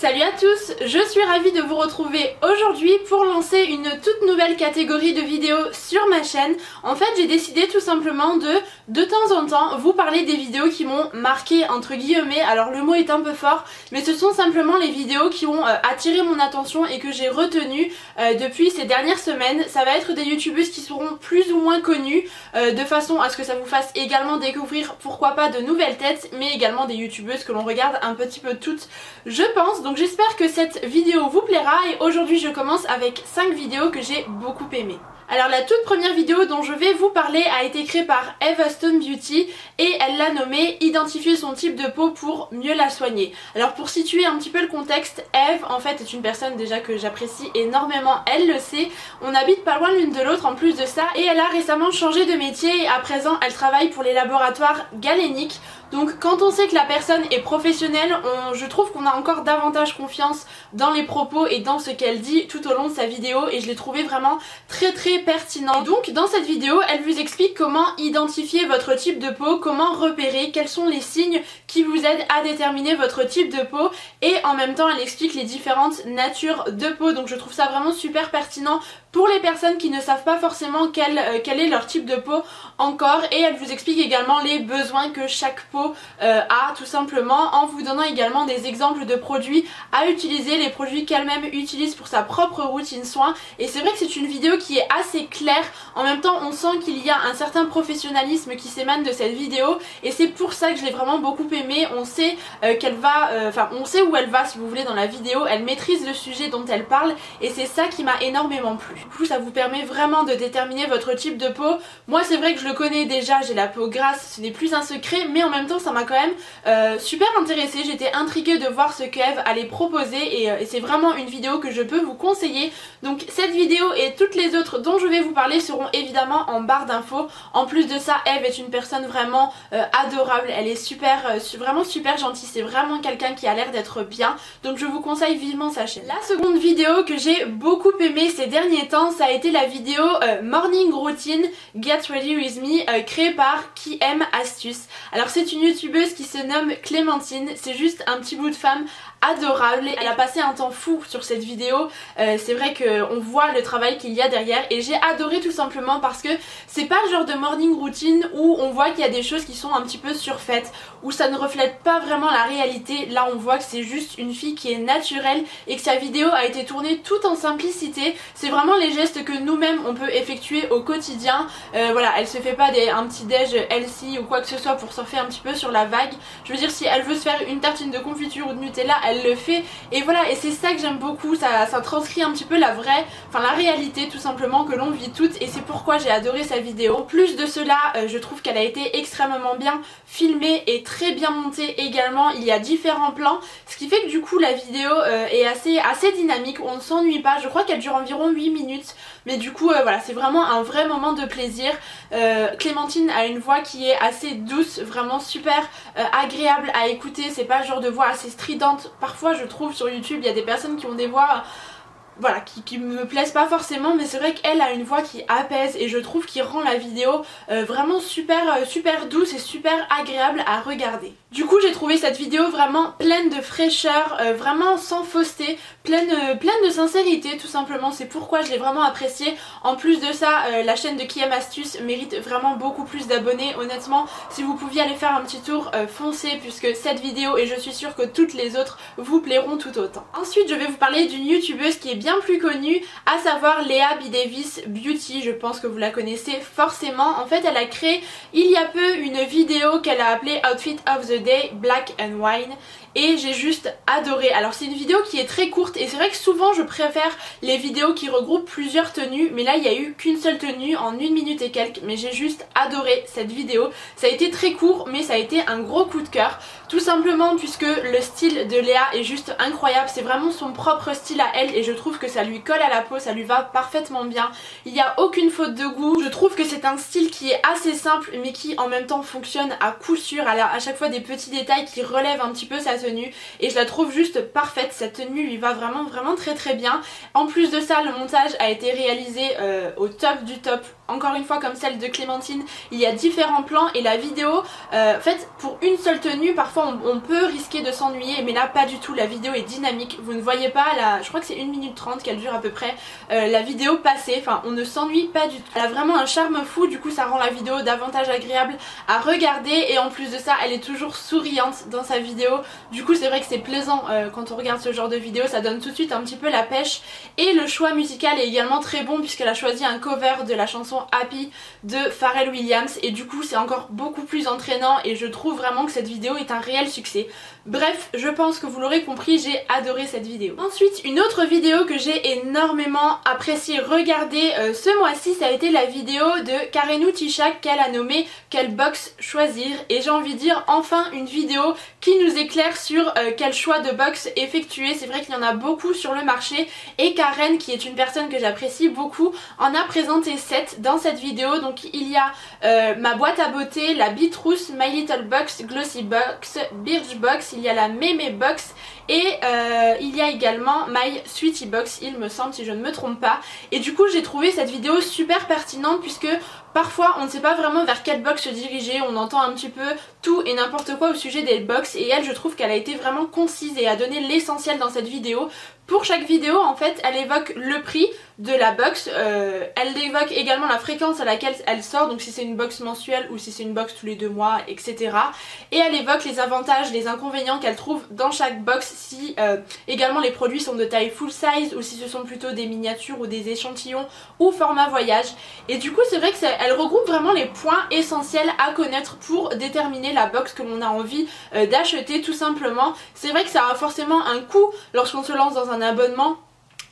Salut à tous, je suis ravie de vous retrouver aujourd'hui pour lancer une toute nouvelle catégorie de vidéos sur ma chaîne. En fait, j'ai décidé tout simplement de temps en temps vous parler des vidéos qui m'ont marqué entre guillemets. Alors le mot est un peu fort, mais ce sont simplement les vidéos qui ont attiré mon attention et que j'ai retenues depuis ces dernières semaines. Ça va être des youtubeuses qui seront plus ou moins connues de façon à ce que ça vous fasse également découvrir pourquoi pas de nouvelles têtes, mais également des youtubeuses que l'on regarde un petit peu toutes, je pense. Donc j'espère que cette vidéo vous plaira et aujourd'hui je commence avec 5 vidéos que j'ai beaucoup aimées. Alors la toute première vidéo dont je vais vous parler a été créée par Eve Stone Beauty et elle l'a nommée Identifier son type de peau pour mieux la soigner. Alors pour situer un petit peu le contexte, Eve en fait est une personne déjà que j'apprécie énormément, elle le sait, on habite pas loin l'une de l'autre en plus de ça et elle a récemment changé de métier et à présent elle travaille pour les laboratoires Galénic. Donc quand on sait que la personne est professionnelle, je trouve qu'on a encore davantage confiance dans les propos et dans ce qu'elle dit tout au long de sa vidéo et je l'ai trouvé vraiment très pertinent. Et donc dans cette vidéo, elle vous explique comment identifier votre type de peau, comment repérer, quels sont les signes qui vous aident à déterminer votre type de peau et en même temps elle explique les différentes natures de peau. Donc je trouve ça vraiment super pertinent pour les personnes qui ne savent pas forcément quel est leur type de peau encore, et elle vous explique également les besoins que chaque peau a tout simplement en vous donnant également des exemples de produits à utiliser, les produits qu'elle-même utilise pour sa propre routine soin. Et c'est vrai que c'est une vidéo qui est assez claire, en même temps on sent qu'il y a un certain professionnalisme qui s'émane de cette vidéo et c'est pour ça que je l'ai vraiment beaucoup aimée. On sait qu'elle va, on sait où elle va si vous voulez dans la vidéo, elle maîtrise le sujet dont elle parle et c'est ça qui m'a énormément plu. Du coup ça vous permet vraiment de déterminer votre type de peau. Moi c'est vrai que je le connais déjà, j'ai la peau grasse, ce n'est plus un secret, mais en même temps ça m'a quand même super intéressée, j'étais intriguée de voir ce qu'Eve allait proposer et c'est vraiment une vidéo que je peux vous conseiller. Donc cette vidéo et toutes les autres dont je vais vous parler seront évidemment en barre d'infos. En plus de ça, Eve est une personne vraiment adorable, elle est vraiment super gentille, c'est vraiment quelqu'un qui a l'air d'être bien, donc je vous conseille vivement sa chaîne. La seconde vidéo que j'ai beaucoup aimée ces derniers temps, ça a été la vidéo Morning Routine Get Ready With Me créée par Qui Aime Astuce. Alors c'est une youtubeuse qui se nomme Clémentine, c'est juste un petit bout de femme adorable, elle a passé un temps fou sur cette vidéo, c'est vrai qu'on voit le travail qu'il y a derrière et j'ai adoré tout simplement parce que c'est pas le genre de morning routine où on voit qu'il y a des choses qui sont un petit peu surfaites, où ça ne reflète pas vraiment la réalité. Là on voit que c'est juste une fille qui est naturelle et que sa vidéo a été tournée tout en simplicité, c'est vraiment les gestes que nous-mêmes on peut effectuer au quotidien. Voilà, elle se fait pas un petit déj healthy ou quoi que ce soit pour surfer un petit peu sur la vague, je veux dire si elle veut se faire une tartine de confiture ou de Nutella elle le fait et voilà, et c'est ça que j'aime beaucoup, ça transcrit un petit peu la réalité tout simplement que l'on vit toutes et c'est pourquoi j'ai adoré sa vidéo. En plus de cela, je trouve qu'elle a été extrêmement bien filmée et très bien montée également, il y a différents plans, ce qui fait que du coup la vidéo est assez dynamique, on ne s'ennuie pas, je crois qu'elle dure environ 8 minutes, mais du coup voilà, c'est vraiment un vrai moment de plaisir. Clémentine a une voix qui est assez douce, vraiment super agréable à écouter, c'est pas le genre de voix assez stridente. Parfois je trouve sur YouTube il y a des personnes qui ont des voix voilà, qui me plaisent pas forcément, mais c'est vrai qu'elle a une voix qui apaise et je trouve qu'il rend la vidéo vraiment super douce et super agréable à regarder. Du coup j'ai trouvé cette vidéo vraiment pleine de fraîcheur, vraiment sans fausseté, pleine de sincérité tout simplement, c'est pourquoi je l'ai vraiment appréciée. En plus de ça, la chaîne de Qui Aime Astuce mérite vraiment beaucoup plus d'abonnés, honnêtement si vous pouviez aller faire un petit tour, foncez, puisque cette vidéo et je suis sûre que toutes les autres vous plairont tout autant. Ensuite je vais vous parler d'une youtubeuse qui est bien plus connue, à savoir Léa B. Davis Beauty, je pense que vous la connaissez forcément. En fait elle a créé il y a peu une vidéo qu'elle a appelée Outfit of the Day Black and Wine et j'ai juste adoré. Alors c'est une vidéo qui est très courte et c'est vrai que souvent je préfère les vidéos qui regroupent plusieurs tenues, mais là il n'y a eu qu'une seule tenue en 1 minute et quelques, mais j'ai juste adoré cette vidéo. Ça a été très court mais ça a été un gros coup de cœur, tout simplement puisque le style de Léa est juste incroyable, c'est vraiment son propre style à elle et je trouve que ça lui colle à la peau, ça lui va parfaitement bien, il n'y a aucune faute de goût. Je trouve que c'est un style qui est assez simple mais qui en même temps fonctionne à coup sûr, elle a à chaque fois des petits détails qui relèvent un petit peu sa tenue et je la trouve juste parfaite, cette tenue lui va vraiment très bien. En plus de ça le montage a été réalisé au top du top encore une fois comme celle de Clémentine, il y a différents plans et la vidéo, en fait pour une seule tenue parfois on peut risquer de s'ennuyer, mais là pas du tout, la vidéo est dynamique, vous ne voyez pas, je crois que c'est 1 minute 30 qu'elle dure à peu près, la vidéo passée, enfin on ne s'ennuie pas du tout. Elle a vraiment un charme fou, du coup ça rend la vidéo davantage agréable à regarder et en plus de ça elle est toujours souriante dans sa vidéo, du coup c'est vrai que c'est plaisant quand on regarde ce genre de vidéo, ça donne tout de suite un petit peu la pêche et le choix musical est également très bon puisqu'elle a choisi un cover de la chanson Happy de Pharrell Williams et du coup c'est encore beaucoup plus entraînant et je trouve vraiment que cette vidéo est un réel succès. Bref, je pense que vous l'aurez compris, j'ai adoré cette vidéo. Ensuite, une autre vidéo que j'ai énormément apprécié regarder ce mois-ci, ça a été la vidéo de Karenou Tishak qu'elle a nommée Quelle box choisir, et j'ai envie de dire enfin une vidéo qui nous éclaire sur quel choix de box effectuer. C'est vrai qu'il y en a beaucoup sur le marché et Karen, qui est une personne que j'apprécie beaucoup, en a présenté 7 dans cette vidéo. Donc il y a ma boîte à beauté, la Beatroots, My Little Box, Glossy Box, Birchbox, il y a la Mémé Box et il y a également My Sweetie Box, il me semble, si je ne me trompe pas. Et du coup j'ai trouvé cette vidéo super pertinente puisque parfois on ne sait pas vraiment vers quelle box se diriger, on entend un petit peu tout et n'importe quoi au sujet des box et elle, je trouve qu'elle a été vraiment concise et a donné l'essentiel dans cette vidéo. Pour chaque vidéo en fait elle évoque le prix de la box, elle évoque également la fréquence à laquelle elle sort, donc si c'est une box mensuelle ou si c'est une box tous les 2 mois, etc. Et elle évoque les avantages, les inconvénients qu'elle trouve dans chaque box, si également les produits sont de taille full size ou si ce sont plutôt des miniatures ou des échantillons ou format voyage. Et du coup c'est vrai qu'elle regroupe vraiment les points essentiels à connaître pour déterminer la box que l'on a envie d'acheter tout simplement. C'est vrai que ça a forcément un coût lorsqu'on se lance dans un abonnement.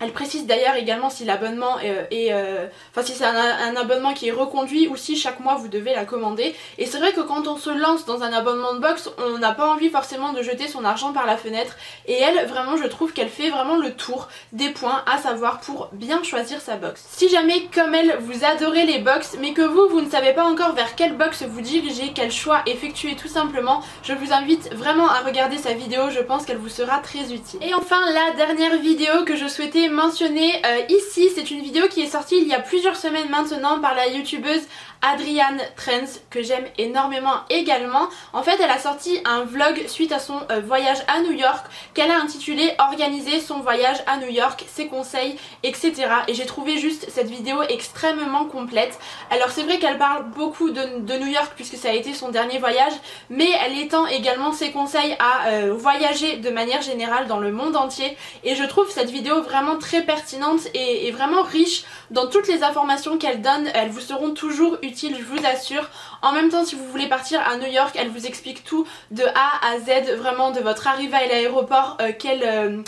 Elle précise d'ailleurs également si l'abonnement enfin si c'est un abonnement qui est reconduit ou si chaque mois vous devez la commander. Et c'est vrai que quand on se lance dans un abonnement de box, on n'a pas envie forcément de jeter son argent par la fenêtre. Et elle, vraiment je trouve qu'elle fait vraiment le tour des points à savoir pour bien choisir sa box. Si jamais comme elle vous adorez les box mais que vous ne savez pas encore vers quelle box vous diriger, quel choix effectuer tout simplement, je vous invite vraiment à regarder sa vidéo, je pense qu'elle vous sera très utile. Et enfin la dernière vidéo que je souhaitais mentionner ici, c'est une vidéo qui est sortie il y a plusieurs semaines maintenant par la youtubeuse Adriane Trends, que j'aime énormément également. En fait elle a sorti un vlog suite à son voyage à New York qu'elle a intitulé Organiser son voyage à New York, ses conseils, etc. Et j'ai trouvé juste cette vidéo extrêmement complète. Alors c'est vrai qu'elle parle beaucoup de New York puisque ça a été son dernier voyage, mais elle étend également ses conseils à voyager de manière générale dans le monde entier. Et je trouve cette vidéo vraiment très pertinente et vraiment riche dans toutes les informations qu'elle donne. Elles vous seront toujours utiles, je vous assure. En même temps, si vous voulez partir à New York, elle vous explique tout de A à Z, vraiment de votre arrivée à l'aéroport, quelle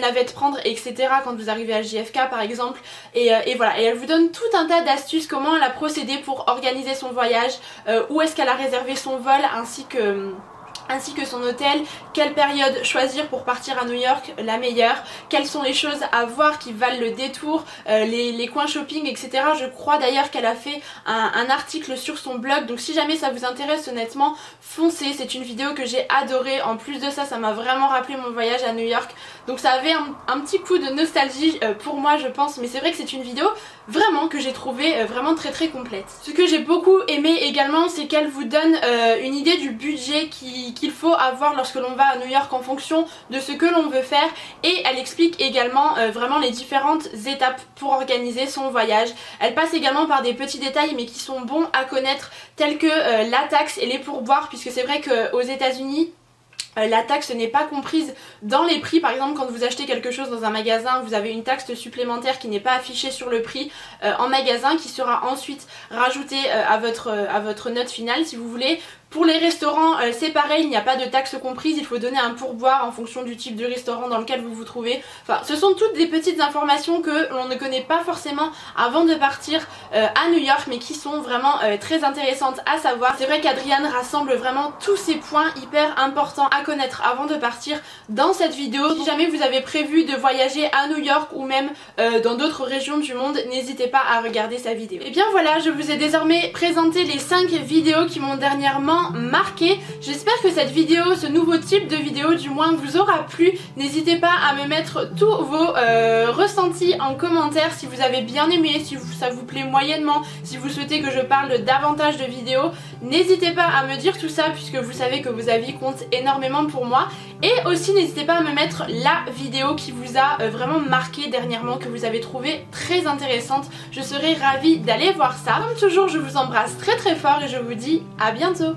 navette prendre, etc. quand vous arrivez à JFK par exemple. Et voilà, et elle vous donne tout un tas d'astuces, comment elle a procédé pour organiser son voyage, où est-ce qu'elle a réservé son vol ainsi que son hôtel, quelle période choisir pour partir à New York la meilleure, quelles sont les choses à voir qui valent le détour, les coins shopping, etc. Je crois d'ailleurs qu'elle a fait un article sur son blog, donc si jamais ça vous intéresse honnêtement, foncez, c'est une vidéo que j'ai adorée. En plus de ça, ça m'a vraiment rappelé mon voyage à New York, donc ça avait un petit coup de nostalgie pour moi je pense, mais c'est vrai que c'est une vidéo vraiment que j'ai trouvé vraiment très très complète. Ce que j'ai beaucoup aimé également, c'est qu'elle vous donne une idée du budget qu'il faut avoir lorsque l'on va à New York en fonction de ce que l'on veut faire, et elle explique également vraiment les différentes étapes pour organiser son voyage. Elle passe également par des petits détails mais qui sont bons à connaître, tels que la taxe et les pourboires, puisque c'est vrai qu'aux États-Unis la taxe n'est pas comprise dans les prix. Par exemple, quand vous achetez quelque chose dans un magasin, vous avez une taxe supplémentaire qui n'est pas affichée sur le prix en magasin, qui sera ensuite rajoutée à votre note finale si vous voulez. Pour les restaurants, c'est pareil, il n'y a pas de taxe comprise, il faut donner un pourboire en fonction du type de restaurant dans lequel vous vous trouvez. Enfin, ce sont toutes des petites informations que l'on ne connaît pas forcément avant de partir à New York, mais qui sont vraiment très intéressantes à savoir. C'est vrai qu'Adriane rassemble vraiment tous ces points hyper importants à connaître avant de partir dans cette vidéo. Si jamais vous avez prévu de voyager à New York ou même dans d'autres régions du monde, n'hésitez pas à regarder sa vidéo. Et bien voilà, je vous ai désormais présenté les 5 vidéos qui m'ont dernièrement vraiment marqué. J'espère que cette vidéo, ce nouveau type de vidéo du moins vous aura plu. N'hésitez pas à me mettre tous vos ressentis en commentaire, si vous avez bien aimé, si ça vous plaît moyennement, si vous souhaitez que je parle davantage de vidéos. N'hésitez pas à me dire tout ça puisque vous savez que vos avis comptent énormément pour moi. Et aussi n'hésitez pas à me mettre la vidéo qui vous a vraiment marqué dernièrement, que vous avez trouvé très intéressante. Je serai ravie d'aller voir ça. Comme toujours, je vous embrasse très très fort et je vous dis à bientôt.